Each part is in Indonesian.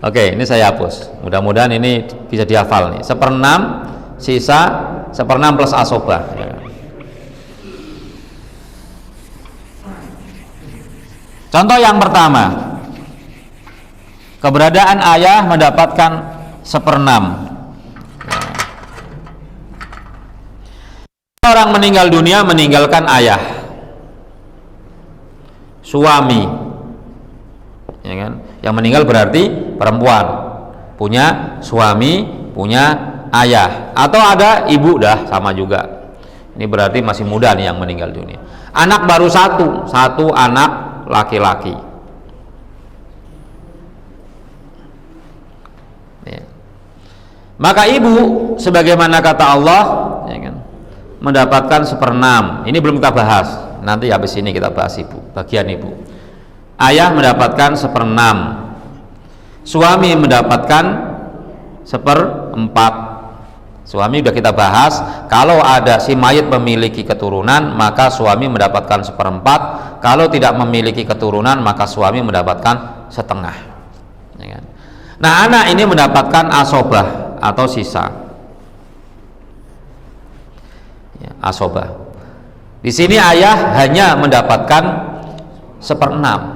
Oke, ini saya hapus. Mudah-mudahan ini bisa dihafal nih. 1/6 sisa 1/6 plus asobah. Ya. Contoh yang pertama, keberadaan ayah mendapatkan 1/6. Orang meninggal dunia meninggalkan ayah, suami, ya kan? Yang meninggal berarti perempuan, punya suami, punya ayah, atau ada ibu, dah sama juga. Ini berarti masih muda nih yang meninggal dunia. Anak baru satu anak laki-laki. Ya. Maka ibu, sebagaimana kata Allah, ya kan, mendapatkan 1/6. Ini belum kita bahas. Nanti habis ini kita bahas ibu, bagian ibu. Ayah mendapatkan 1/6. Suami mendapatkan 1/4. Suami sudah kita bahas. Kalau ada si mayit memiliki keturunan, maka suami mendapatkan 1/4. Kalau tidak memiliki keturunan, maka suami mendapatkan setengah. Ya kan? Nah, anak ini mendapatkan asobah atau sisa. Ya, asobah. Di sini ayah hanya mendapatkan 1/6.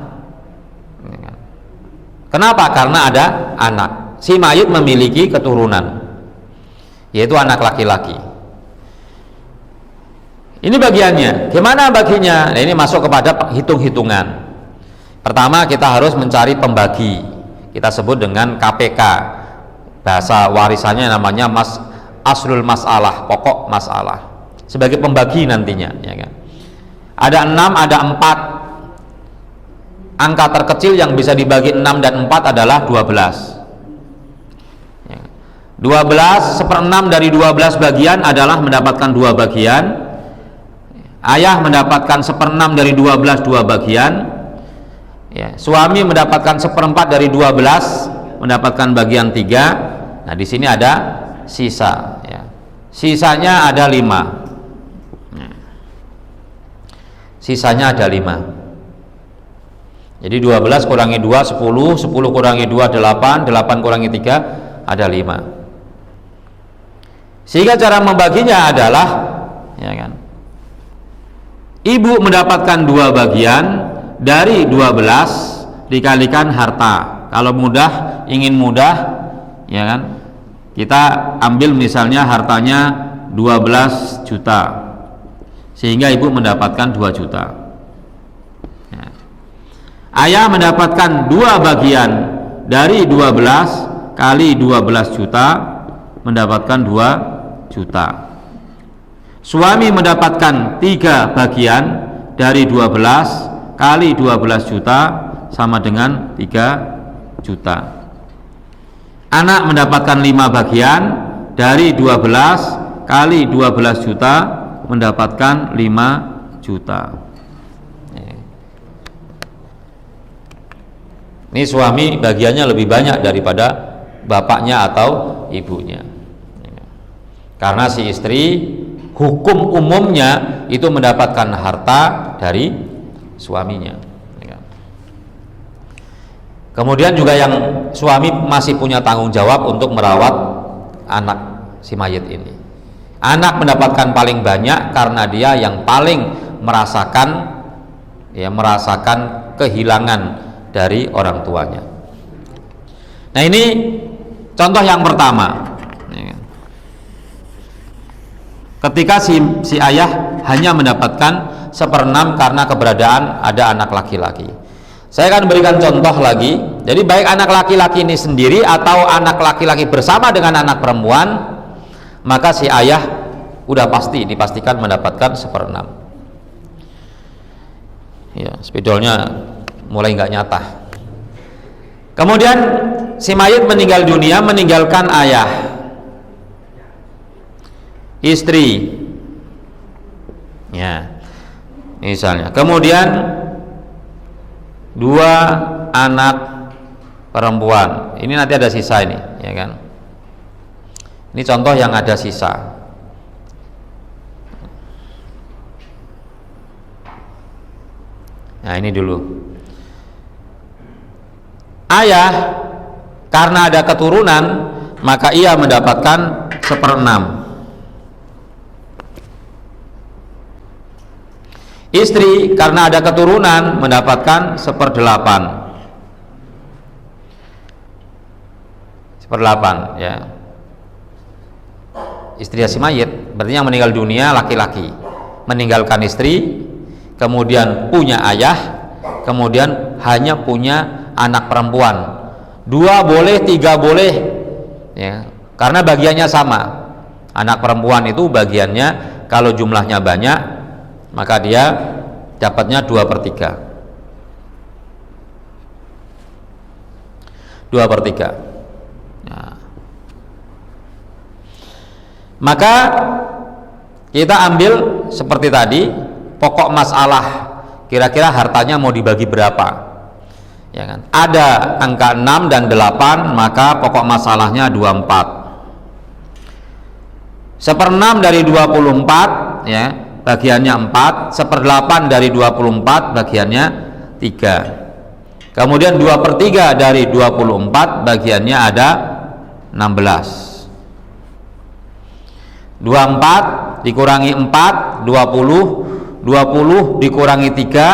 Kenapa? Karena ada anak. Si mayit memiliki keturunan, yaitu anak laki-laki. Ini bagiannya. Gimana baginya? Nah, ini masuk kepada hitung-hitungan. Pertama, kita harus mencari pembagi. Kita sebut dengan KPK. Bahasa warisannya namanya aslul masalah, pokok masalah. Sebagai pembagi nantinya, ya kan? Ada 6, ada 4. Angka terkecil yang bisa dibagi 6 dan 4 adalah 12. 12, 1/6 dari 12 bagian adalah mendapatkan 2 bagian. Ayah mendapatkan 1/6 dari 12, 2 bagian. Ya, suami mendapatkan 1/4 dari 12, mendapatkan bagian 3. Nah, di sini ada sisa. Ya. Sisanya ada 5. Sisanya ada 5. Jadi 12 kurangi 2, 10, 10 kurangi 2, 8, 8 kurangi 3, ada 5. Sehingga cara membaginya adalah, ya kan, ibu mendapatkan 2 bagian dari 12 dikalikan harta. Kalau mudah, ingin mudah, ya kan, kita ambil misalnya hartanya 12 juta, sehingga ibu mendapatkan 2 juta. Ayah mendapatkan 2 bagian dari 12 kali 12 juta, mendapatkan 2 juta. Suami mendapatkan 3 bagian dari 12 kali 12 juta, sama dengan 3 juta. Anak mendapatkan 5 bagian dari 12 kali 12 juta, mendapatkan 5 juta. Ini suami bagiannya lebih banyak daripada bapaknya atau ibunya. Karena si istri hukum umumnya itu mendapatkan harta dari suaminya. Kemudian juga yang suami masih punya tanggung jawab untuk merawat anak si mayit ini. Anak mendapatkan paling banyak karena dia yang paling merasakan kehilangan dari orang tuanya. Nah, ini contoh yang pertama. Ketika si ayah hanya mendapatkan 1/6 karena keberadaan ada anak laki-laki. Saya akan berikan contoh lagi. Jadi baik anak laki-laki ini sendiri atau anak laki-laki bersama dengan anak perempuan, maka si ayah udah dipastikan mendapatkan 1/6. Ya, spidolnya mulai nggak nyata. Kemudian si mayit meninggal dunia meninggalkan ayah, istri, ya misalnya. Kemudian 2 anak perempuan. Ini nanti ada sisa ini, ya kan? Ini contoh yang ada sisa. Nah, ini dulu. Ayah karena ada keturunan maka ia mendapatkan 1/6. Istri karena ada keturunan mendapatkan 1/8. 1/8 ya. Istri si mayit berarti yang meninggal dunia laki-laki, meninggalkan istri, kemudian punya ayah, kemudian hanya punya anak perempuan. 2 boleh, 3 boleh ya, karena bagiannya sama. Anak perempuan itu bagiannya kalau jumlahnya banyak maka dia dapatnya 2/3. 2/3. Nah. Maka kita ambil seperti tadi, pokok masalah kira-kira hartanya mau dibagi berapa, ya kan? Ada angka 6 dan 8, maka pokok masalahnya 24. 1/6 dari 24 ya, bagiannya 4. 1/8 dari 24 bagiannya 3. Kemudian 2/3 dari 24 bagiannya ada 16. 24 dikurangi 4 20, 20 dikurangi 3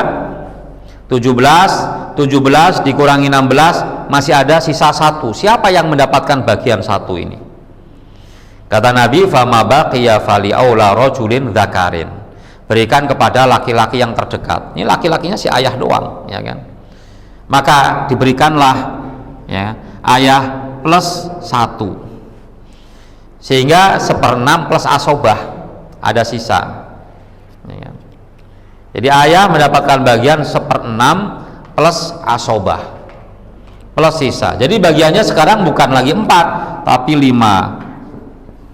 17, 17 dikurangi 16 masih ada sisa 1. Siapa yang mendapatkan bagian 1 ini? Kata Nabi, fama baqiya fali aula rajulin dzakarin, berikan kepada laki-laki yang terdekat. Ini laki-lakinya si ayah doang, ya kan? Maka diberikanlah ya ayah plus 1, sehingga 1/6 plus asobah ada sisa, ya kan? Jadi ayah mendapatkan bagian 1/6 plus asobah plus sisa. Jadi bagiannya sekarang bukan lagi 4 tapi 5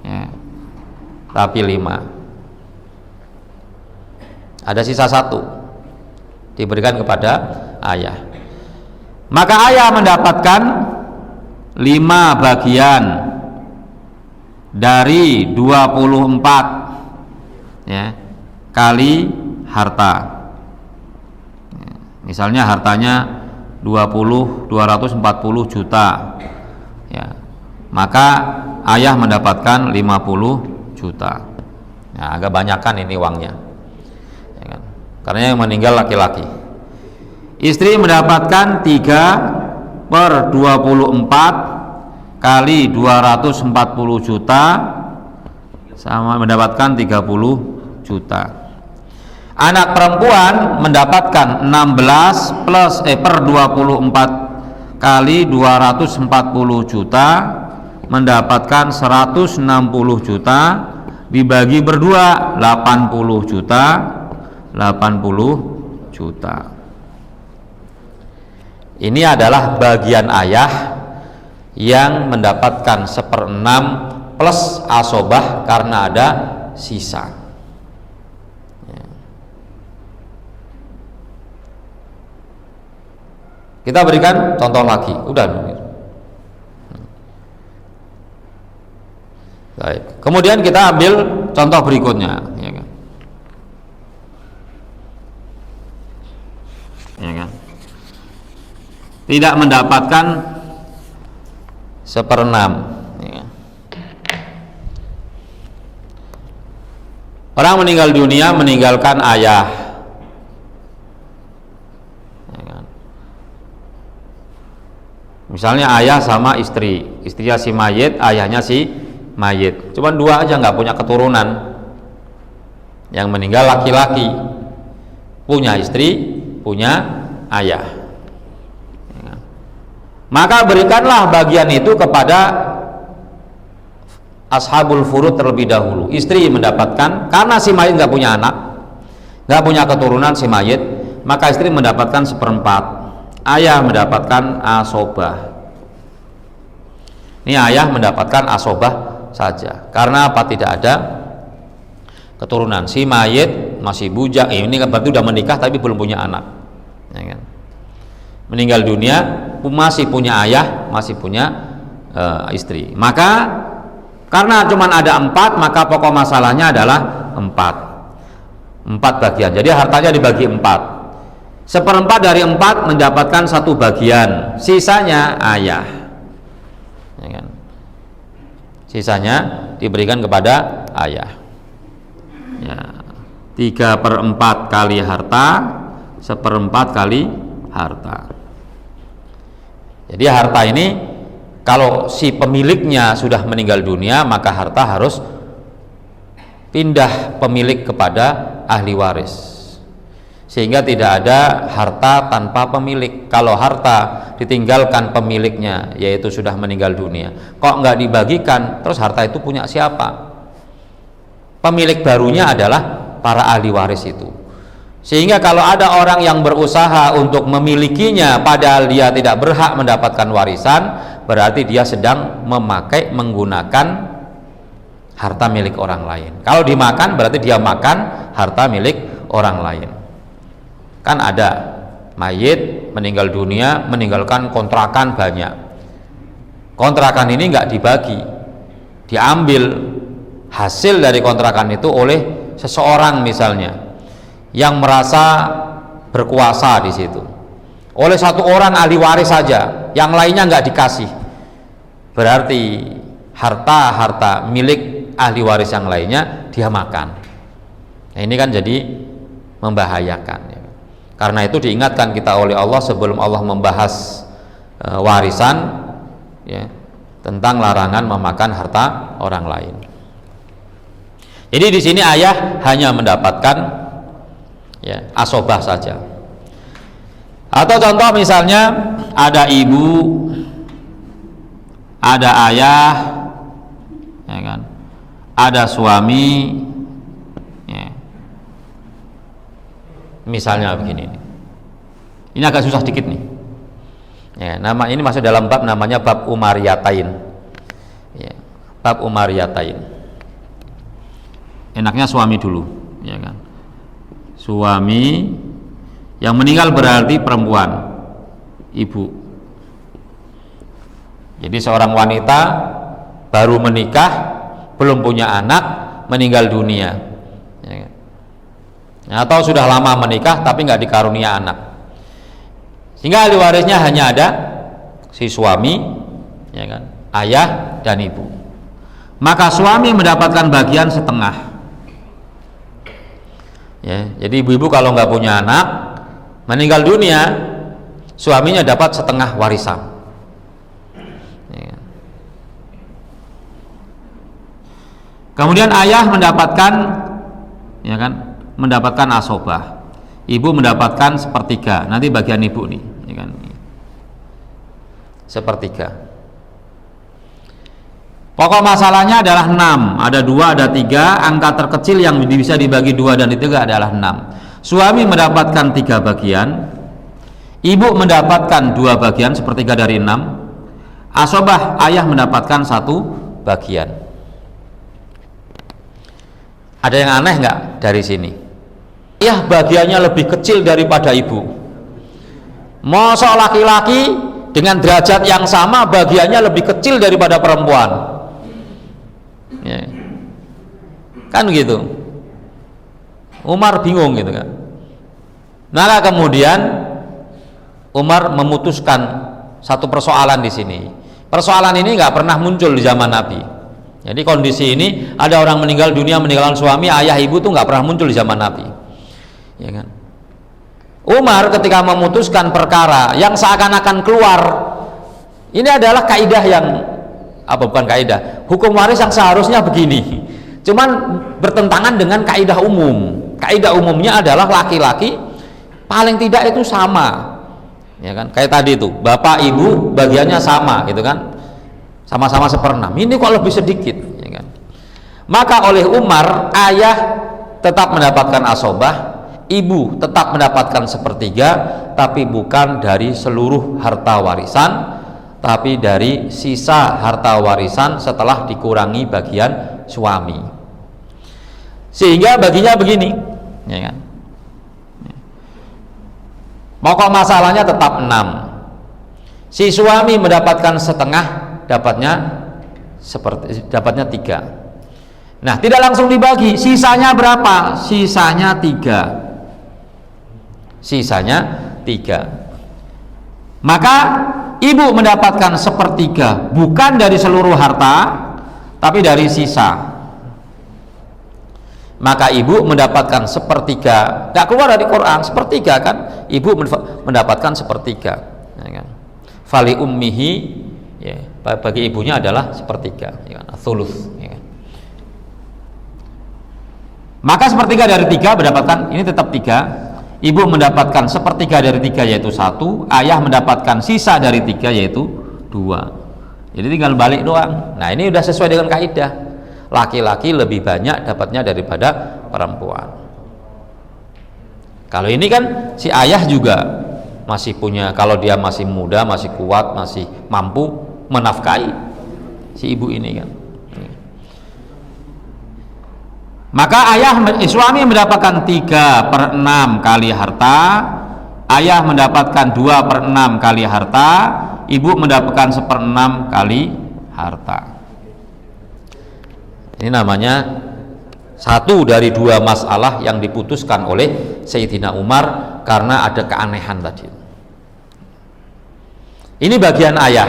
ya, tapi 5. Ada sisa 1 diberikan kepada ayah. Maka ayah mendapatkan 5 bagian dari 24 ya, kali harta. Misalnya hartanya 240 juta ya, maka ayah mendapatkan 50 juta. Nah, agak banyakan ini uangnya ya kan? Karena yang meninggal laki-laki. Istri mendapatkan 3/24 kali 240 juta sama mendapatkan 30 juta. Anak perempuan mendapatkan 16 plus per 24 kali 240 juta mendapatkan 160 juta dibagi berdua 80 juta 80 juta. Ini adalah bagian ayah yang mendapatkan 1/6 plus asobah karena ada sisa ya. Kita berikan contoh lagi, udah. Baik. Kemudian kita ambil contoh berikutnya ya kan? Ya kan? Tidak mendapatkan 1/6 ya. Orang meninggal dunia meninggalkan ayah ya kan? Misalnya ayah sama istri, istrinya si mayit, ayahnya si mayit, cuman 2 aja nggak punya keturunan. Yang meninggal laki-laki, punya istri, punya ayah. Maka berikanlah bagian itu kepada ashabul furud terlebih dahulu. Istri mendapatkan, karena si mayit nggak punya anak, nggak punya keturunan si mayit, maka istri mendapatkan 1/4. Ayah mendapatkan asobah. Ini ayah mendapatkan asobah saja. Karena apa? Tidak ada keturunan. Si mayit masih bujang, ini berarti sudah menikah tapi belum punya anak, ya kan? Meninggal dunia masih punya ayah, masih punya istri. Maka karena cuma ada 4, maka pokok masalahnya adalah 4 bagian. Jadi hartanya dibagi 4. 1/4 dari 4 mendapatkan 1 bagian, sisanya ayah. sisanya diberikan kepada ayah. Ya, 3/4 kali harta, 1/4 kali harta. Jadi harta ini kalau si pemiliknya sudah meninggal dunia, maka harta harus pindah pemilik kepada ahli waris, sehingga tidak ada harta tanpa pemilik. Kalau harta ditinggalkan pemiliknya, yaitu sudah meninggal dunia, kok nggak dibagikan, terus harta itu punya siapa? Pemilik barunya adalah para ahli waris itu. Sehingga kalau ada orang yang berusaha untuk memilikinya padahal dia tidak berhak mendapatkan warisan, berarti dia sedang menggunakan harta milik orang lain. Kalau dimakan berarti dia makan harta milik orang lain. Kan ada mayit meninggal dunia meninggalkan kontrakan banyak. Kontrakan ini nggak dibagi, diambil hasil dari kontrakan itu oleh seseorang misalnya yang merasa berkuasa di situ, oleh satu orang ahli waris saja, yang lainnya nggak dikasih, berarti harta milik ahli waris yang lainnya dia makan. Nah, ini kan jadi membahayakan ya. Karena itu diingatkan kita oleh Allah sebelum Allah membahas warisan ya, tentang larangan memakan harta orang lain. Jadi di sini ayah hanya mendapatkan ya asobah saja. Atau contoh misalnya ada ibu, ada ayah, ya kan, ada suami, ya. Misalnya begini, ini agak susah dikit nih. Ya, nama ini masuk dalam bab namanya bab umariyatain. Ya, bab umariyatain. Enaknya suami dulu, ya kan. Suami yang meninggal berarti perempuan, ibu. Jadi seorang wanita baru menikah, belum punya anak, meninggal dunia, ya. Atau sudah lama menikah tapi nggak dikarunia anak, sehingga ahli warisnya hanya ada si suami, ya kan, ayah dan ibu. Maka suami mendapatkan bagian setengah. Ya, jadi ibu-ibu kalau nggak punya anak meninggal dunia, suaminya dapat setengah warisan. Ya. Kemudian ayah mendapatkan, ya kan, mendapatkan asobah. Ibu mendapatkan 1/3. Nanti bagian ibu nih, ya kan, 1/3. Pokok masalahnya adalah 6, ada 2, ada 3, angka terkecil yang bisa dibagi 2 dan 3 adalah 6. Suami mendapatkan 3 bagian, ibu mendapatkan 2 bagian, 1/3 dari 6. Asobah ayah mendapatkan 1 bagian. Ada yang aneh nggak dari sini? Ayah bagiannya lebih kecil daripada ibu. Mosok laki-laki dengan derajat yang sama bagiannya lebih kecil daripada perempuan. Ya. Kan gitu. Umar bingung gitu kan. Maka kemudian Umar memutuskan satu persoalan di sini. Persoalan ini nggak pernah muncul di zaman Nabi. Jadi kondisi ini ada orang meninggal dunia, meninggalkan suami, ayah, ibu tuh nggak pernah muncul di zaman Nabi. Ya kan? Umar ketika memutuskan perkara yang seakan-akan keluar, ini adalah kaidah yang bukan kaidah, hukum waris yang seharusnya begini, cuman bertentangan dengan kaidah umum. Kaidah umumnya adalah laki-laki paling tidak itu sama, ya kan, kayak tadi itu bapak ibu bagiannya sama gitu kan, sama-sama 1/6. Ini kok lebih sedikit, ya kan. Maka oleh Umar ayah tetap mendapatkan asobah, ibu tetap mendapatkan 1/3, tapi bukan dari seluruh harta warisan, tapi dari sisa harta warisan setelah dikurangi bagian suami. Sehingga baginya begini, ya kan. Pokok masalahnya tetap 6. Si suami mendapatkan setengah, dapatnya 3. Nah, tidak langsung dibagi. Sisanya berapa? Sisanya 3. Maka ibu mendapatkan 1/3 bukan dari seluruh harta, tapi dari sisa, maka ibu mendapatkan sepertiga. Tidak keluar dari Quran, sepertiga kan, ibu mendapatkan sepertiga, ya kan? Fali ummihi, ya, bagi ibunya adalah sepertiga, ya kan? Thuluth, ya kan? Maka sepertiga dari tiga mendapatkan, ini tetap tiga. Ibu mendapatkan sepertiga dari tiga yaitu satu, ayah mendapatkan sisa dari tiga yaitu dua. Jadi tinggal balik doang. Nah ini udah sesuai dengan kaidah. Laki-laki lebih banyak dapatnya daripada perempuan. Kalau ini kan si ayah juga masih punya, kalau dia masih muda, masih kuat, masih mampu menafkahi si ibu ini kan. Maka suami mendapatkan 3/6 kali harta, ayah mendapatkan 2/6 kali harta, ibu mendapatkan 1/6 kali harta. Ini namanya satu dari dua masalah yang diputuskan oleh Sayyidina Umar karena ada keanehan tadi. Ini bagian ayah.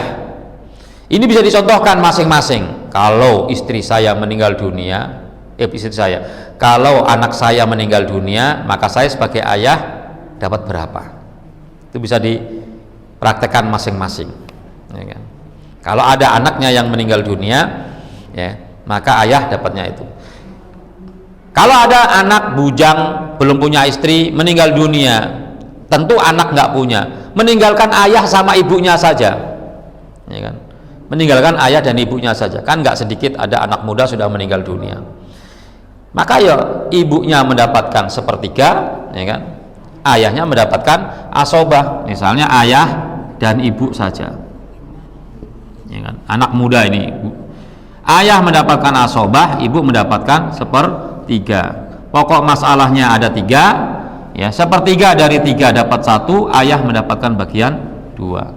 Ini bisa dicontohkan masing-masing. Kalau istri saya meninggal dunia, istri saya, kalau anak saya meninggal dunia, maka saya sebagai ayah dapat berapa? Itu bisa dipraktekkan masing-masing, ya kan? Kalau ada anaknya yang meninggal dunia, ya, maka ayah dapatnya itu. Kalau ada anak bujang belum punya istri meninggal dunia, tentu anak nggak punya, meninggalkan ayah sama ibunya saja, ya kan? Meninggalkan ayah dan ibunya saja, kan nggak sedikit ada anak muda sudah meninggal dunia. Maka ya ibunya mendapatkan sepertiga, ya kan? Ayahnya mendapatkan asobah, misalnya ayah dan ibu saja, ya kan? Anak muda ini, ayah mendapatkan asobah, ibu mendapatkan sepertiga. Pokok masalahnya ada tiga, ya, sepertiga dari tiga dapat satu, ayah mendapatkan bagian dua,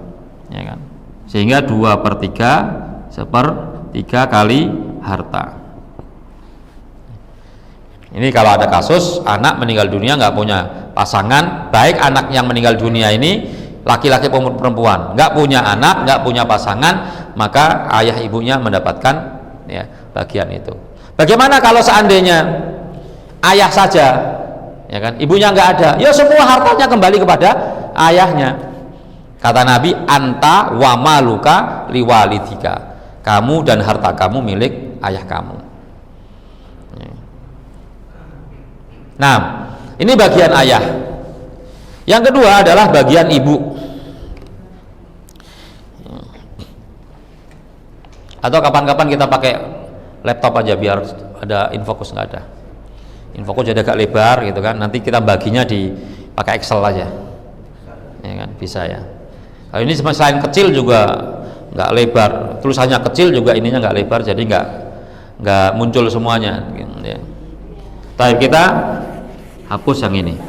ya kan? Sehingga 2/3 sepertiga kali harta. Ini kalau ada kasus anak meninggal dunia nggak punya pasangan, baik anak yang meninggal dunia ini laki-laki maupun perempuan, nggak punya anak, nggak punya pasangan, maka ayah ibunya mendapatkan, ya, bagian itu. Bagaimana kalau seandainya ayah saja, ya kan, ibunya nggak ada, ya semua hartanya kembali kepada ayahnya. Kata Nabi, anta wa maluka liwalidika, kamu dan harta kamu milik ayah kamu. Nah, ini bagian ayah. Yang kedua adalah bagian ibu. Atau kapan-kapan kita pakai laptop aja biar ada infokus, nggak ada. Infokus jadi agak lebar gitu kan. Nanti kita baginya di pakai Excel aja. Ya kan, bisa ya. Kalau ini selain kecil juga nggak lebar, tulisannya kecil juga ininya nggak lebar, jadi nggak muncul semuanya. Ya. Tapi kita hapus yang ini.